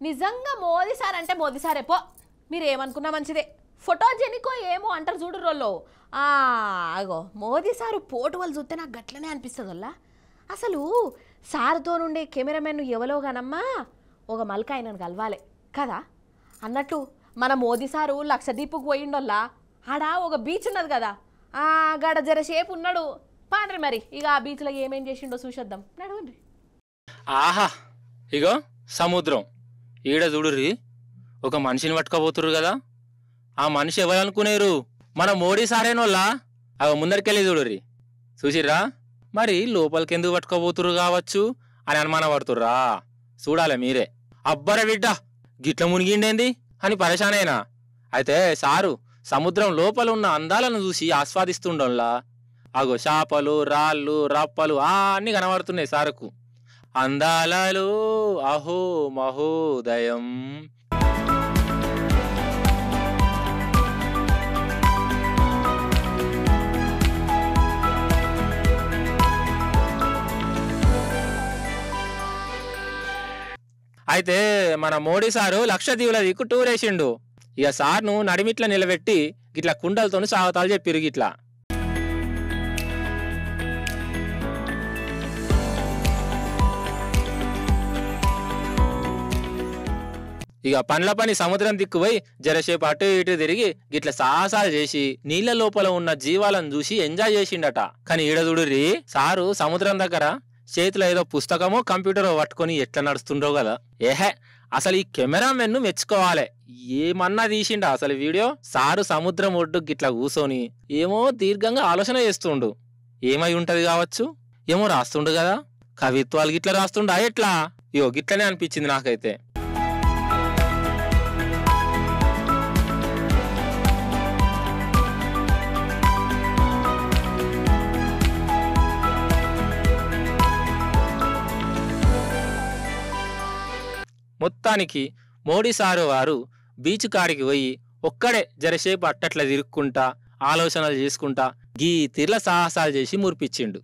నిజంగా మోదీ సార్ అంటే మోదీ సారే పో. మీరేమనుకున్నా మంచిదే. ఫోటోజెనికో ఏమో అంటారు చూడు రోల్లో. అగో మోదీ సారు పోటు వాళ్ళు చూస్తే నాకు గట్లనే అనిపిస్తుంది వల్ల. అసలు సార్తో నుండే కెమెరామెన్ ఎవలో కానమ్మా ఒక మల్క ఆయనను కలవాలి కదా అన్నట్టు మన మోదీ సారు లక్షదీపుకు పోయిండోల్లా. ఆడ ఒక బీచ్ ఉన్నది కదా, గడ జరసేపు ఉన్నాడు పాండ్రి. మరి ఇక ఆ బీచ్లో ఏమేం చేసిండో చూసేద్దాం నడవండి. ఆహా ఇగో సముద్రం ఈడ చూడుర్రి. ఒక మనిషిని పట్టుకోబోతుర్రు కదా. ఆ మనిషి ఎవరనుకునేరు? మన మోడీ సారేనోళ్ళా. అవి ముందరికెళ్ళి చూడుర్రి. చూసిర్రా? మరి లోపలికి ఎందుకు పట్టుకోబోతుర్రు కావచ్చు అని అనుమానం పడుతుర్రా? చూడాలి మీరే. అబ్బర బిడ్డ గిట్ల మునిగిండేంది అని పరేషానైనా. అయితే సారు సముద్రం లోపల ఉన్న అందాలను చూసి ఆస్వాదిస్తుండోళ్ళా. అగో చేపలు రాళ్ళు రప్పలు అన్నీ కనబడుతున్నాయి సారుకు. అందాలలో అహో మహోదయం. అయితే మన మోడీ సారు లక్షద్వీపుల దిక్కు టూర్ వేసిండు. ఇక సార్ను నడిమిట్ల నిలబెట్టి గిట్లా కుండలతో స్వాగతాలు చెప్పిరు. గిట్లా ఇక పండ్ల పని సముద్రం దిక్కుపోయి జరసేపు అటు ఇటు తిరిగి గిట్ల సాహసాలు చేసి నీళ్ల లోపల ఉన్న జీవాలను చూసి ఎంజాయ్ చేసిండట. కానీ ఈడ చూడుర్రి, సారు సముద్రం దగ్గర చేతిలో ఏదో పుస్తకమో కంప్యూటరో పట్టుకొని ఎట్లా నడుస్తుండో కదా. ఏహే అసలు ఈ కెమెరామెన్ ను మెచ్చుకోవాలి. ఏమన్నా తీసిండా అసలు వీడియో? సారు సముద్రం ఒడ్డు గిట్లా కూసోని ఏమో దీర్ఘంగా ఆలోచన చేస్తుండు. ఏమై ఉంటది కావచ్చు, ఏమో రాస్తుండు కదా. కవిత్వాలు గిట్లా రాస్తుండా ఎట్లా? ఇగో గిట్లనే అనిపించింది నాకైతే. మొత్తానికి మోడీ సారు వారు బీచ్ కాడికి పోయి ఒక్కడే జరసేపు అట్టట్లా తిరుక్కుంటా ఆలోచనలు చేసుకుంటా గీ తీర్ల సాహసాలు చేసి మురిపించిండు.